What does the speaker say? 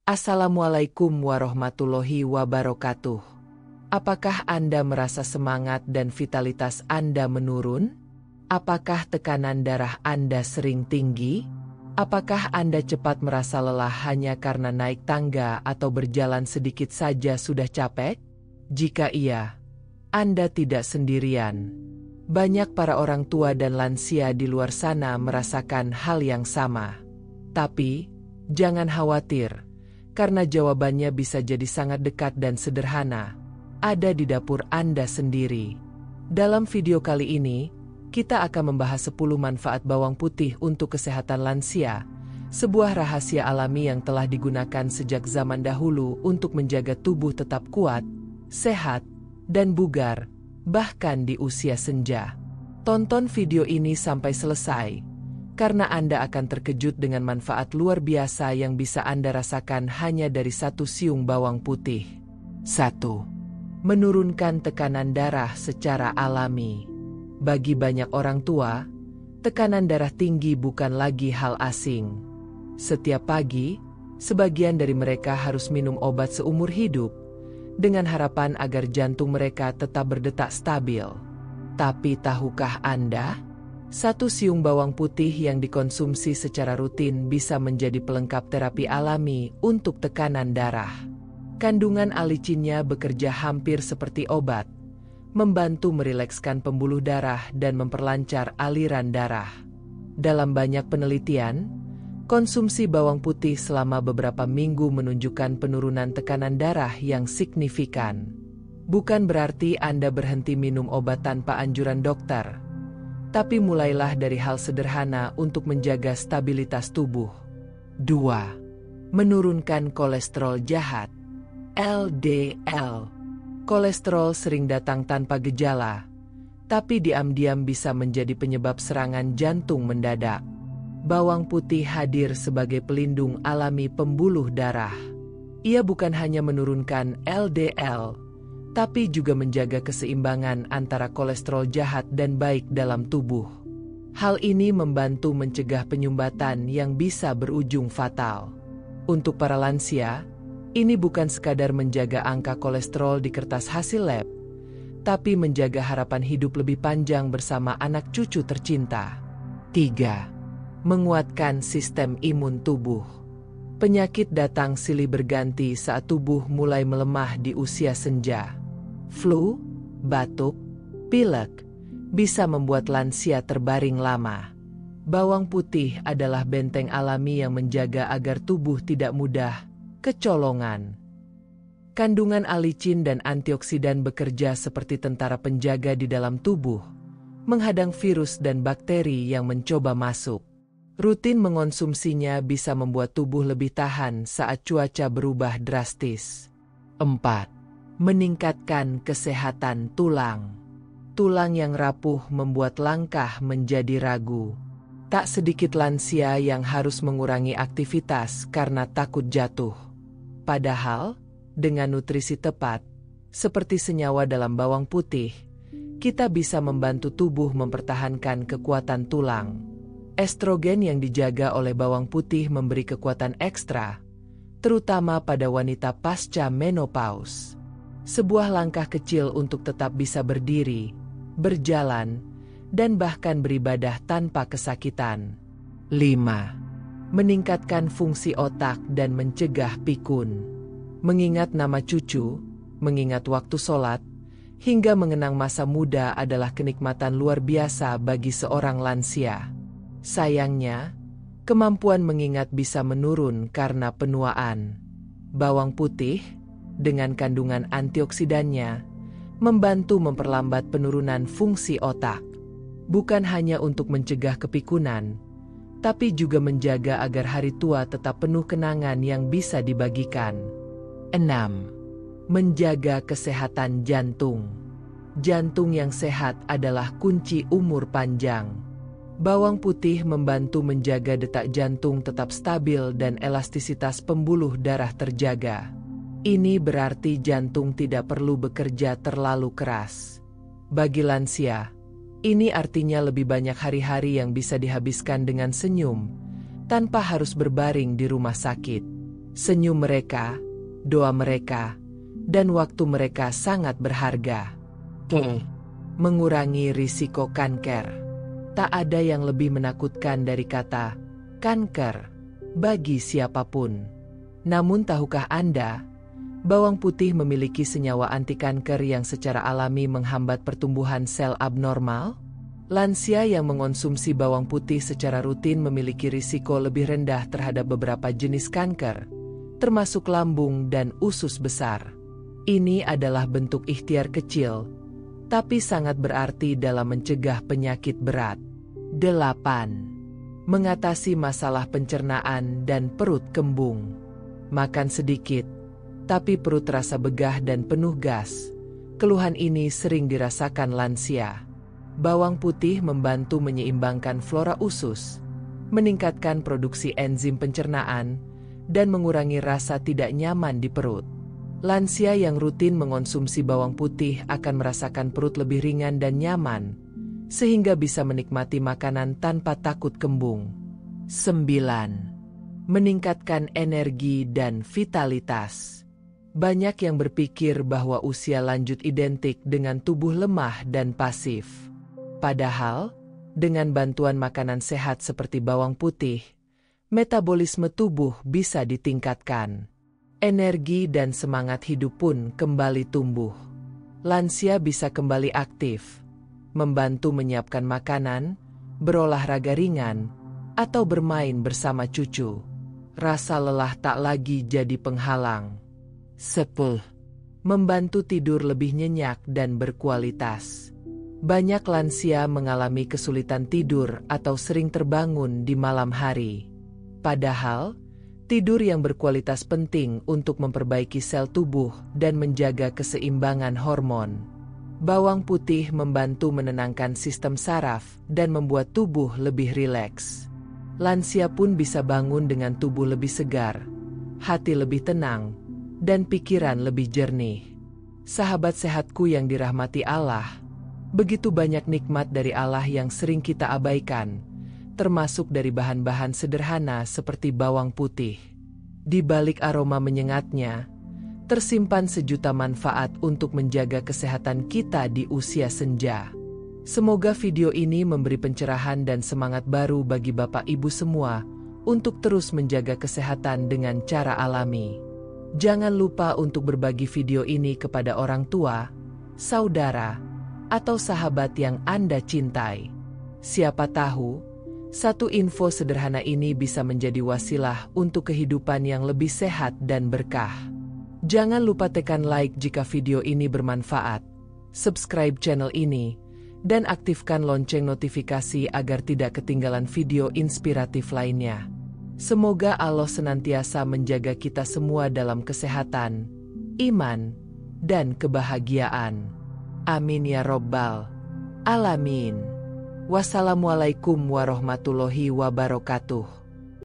Assalamualaikum warahmatullahi wabarakatuh. Apakah Anda merasa semangat dan vitalitas Anda menurun? Apakah tekanan darah Anda sering tinggi? Apakah Anda cepat merasa lelah hanya karena naik tangga atau berjalan sedikit saja sudah capek? Jika iya, Anda tidak sendirian. Banyak para orang tua dan lansia di luar sana merasakan hal yang sama. Tapi, jangan khawatir, karena jawabannya bisa jadi sangat dekat dan sederhana. Ada di dapur Anda sendiri. Dalam video kali ini, kita akan membahas 10 manfaat bawang putih untuk kesehatan lansia, sebuah rahasia alami yang telah digunakan sejak zaman dahulu untuk menjaga tubuh tetap kuat, sehat, dan bugar, bahkan di usia senja. Tonton video ini sampai selesai, karena Anda akan terkejut dengan manfaat luar biasa yang bisa Anda rasakan hanya dari satu siung bawang putih. 1. Menurunkan tekanan darah secara alami. Bagi banyak orang tua, tekanan darah tinggi bukan lagi hal asing. Setiap pagi, sebagian dari mereka harus minum obat seumur hidup, dengan harapan agar jantung mereka tetap berdetak stabil. Tapi tahukah Anda? Satu siung bawang putih yang dikonsumsi secara rutin bisa menjadi pelengkap terapi alami untuk tekanan darah. Kandungan alicinnya bekerja hampir seperti obat, membantu merilekskan pembuluh darah dan memperlancar aliran darah. Dalam banyak penelitian, konsumsi bawang putih selama beberapa minggu menunjukkan penurunan tekanan darah yang signifikan. Bukan berarti Anda berhenti minum obat tanpa anjuran dokter, tapi mulailah dari hal sederhana untuk menjaga stabilitas tubuh. 2. Menurunkan kolesterol jahat. LDL. Kolesterol sering datang tanpa gejala, tapi diam-diam bisa menjadi penyebab serangan jantung mendadak. Bawang putih hadir sebagai pelindung alami pembuluh darah. Ia bukan hanya menurunkan LDL, tapi juga menjaga keseimbangan antara kolesterol jahat dan baik dalam tubuh. Hal ini membantu mencegah penyumbatan yang bisa berujung fatal. Untuk para lansia, ini bukan sekadar menjaga angka kolesterol di kertas hasil lab, tapi menjaga harapan hidup lebih panjang bersama anak cucu tercinta. 3. Menguatkan sistem imun tubuh. Penyakit datang silih berganti saat tubuh mulai melemah di usia senja. Flu, batuk, pilek, bisa membuat lansia terbaring lama. Bawang putih adalah benteng alami yang menjaga agar tubuh tidak mudah kecolongan. Kandungan alicin dan antioksidan bekerja seperti tentara penjaga di dalam tubuh, menghadang virus dan bakteri yang mencoba masuk. Rutin mengonsumsinya bisa membuat tubuh lebih tahan saat cuaca berubah drastis. 4. Meningkatkan kesehatan tulang. Tulang yang rapuh membuat langkah menjadi ragu. Tak sedikit lansia yang harus mengurangi aktivitas karena takut jatuh. Padahal, dengan nutrisi tepat, seperti senyawa dalam bawang putih, kita bisa membantu tubuh mempertahankan kekuatan tulang. Estrogen yang dijaga oleh bawang putih memberi kekuatan ekstra, terutama pada wanita pasca menopause. Sebuah langkah kecil untuk tetap bisa berdiri, berjalan, dan bahkan beribadah tanpa kesakitan. 5. Meningkatkan fungsi otak dan mencegah pikun. Mengingat nama cucu, mengingat waktu sholat, hingga mengenang masa muda adalah kenikmatan luar biasa bagi seorang lansia. Sayangnya, kemampuan mengingat bisa menurun karena penuaan. Bawang putih, dengan kandungan antioksidannya, membantu memperlambat penurunan fungsi otak. Bukan hanya untuk mencegah kepikunan, tapi juga menjaga agar hari tua tetap penuh kenangan yang bisa dibagikan. 6. Menjaga kesehatan jantung. Jantung yang sehat adalah kunci umur panjang. Bawang putih membantu menjaga detak jantung tetap stabil dan elastisitas pembuluh darah terjaga. Ini berarti jantung tidak perlu bekerja terlalu keras. Bagi lansia, ini artinya lebih banyak hari-hari yang bisa dihabiskan dengan senyum, tanpa harus berbaring di rumah sakit. Senyum mereka, doa mereka, dan waktu mereka sangat berharga. Mengurangi risiko kanker. Tak ada yang lebih menakutkan dari kata kanker bagi siapapun. Namun tahukah Anda, bawang putih memiliki senyawa anti kanker yang secara alami menghambat pertumbuhan sel abnormal? Lansia yang mengonsumsi bawang putih secara rutin memiliki risiko lebih rendah terhadap beberapa jenis kanker, termasuk lambung dan usus besar. Ini adalah bentuk ikhtiar kecil, tapi sangat berarti dalam mencegah penyakit berat. 8. Mengatasi masalah pencernaan dan perut kembung. Makan sedikit, tapi perut terasa begah dan penuh gas. Keluhan ini sering dirasakan lansia. Bawang putih membantu menyeimbangkan flora usus, meningkatkan produksi enzim pencernaan, dan mengurangi rasa tidak nyaman di perut. Lansia yang rutin mengonsumsi bawang putih akan merasakan perut lebih ringan dan nyaman, sehingga bisa menikmati makanan tanpa takut kembung. 9. Meningkatkan energi dan vitalitas. Banyak yang berpikir bahwa usia lanjut identik dengan tubuh lemah dan pasif. Padahal, dengan bantuan makanan sehat seperti bawang putih, metabolisme tubuh bisa ditingkatkan. Energi dan semangat hidup pun kembali tumbuh. Lansia bisa kembali aktif, membantu menyiapkan makanan, berolahraga ringan, atau bermain bersama cucu. Rasa lelah tak lagi jadi penghalang. 10. Membantu tidur lebih nyenyak dan berkualitas. Banyak lansia mengalami kesulitan tidur atau sering terbangun di malam hari. Padahal, tidur yang berkualitas penting untuk memperbaiki sel tubuh dan menjaga keseimbangan hormon. Bawang putih membantu menenangkan sistem saraf dan membuat tubuh lebih rileks. Lansia pun bisa bangun dengan tubuh lebih segar, hati lebih tenang, dan pikiran lebih jernih. Sahabat sehatku yang dirahmati Allah, begitu banyak nikmat dari Allah yang sering kita abaikan, termasuk dari bahan-bahan sederhana seperti bawang putih. Di balik aroma menyengatnya, tersimpan sejuta manfaat untuk menjaga kesehatan kita di usia senja. Semoga video ini memberi pencerahan dan semangat baru bagi Bapak Ibu semua untuk terus menjaga kesehatan dengan cara alami. Jangan lupa untuk berbagi video ini kepada orang tua, saudara, atau sahabat yang Anda cintai. Siapa tahu, satu info sederhana ini bisa menjadi wasilah untuk kehidupan yang lebih sehat dan berkah. Jangan lupa tekan like jika video ini bermanfaat, subscribe channel ini, dan aktifkan lonceng notifikasi agar tidak ketinggalan video inspiratif lainnya. Semoga Allah senantiasa menjaga kita semua dalam kesehatan, iman, dan kebahagiaan. Amin ya Robbal Alamin. Wassalamualaikum warahmatullahi wabarakatuh.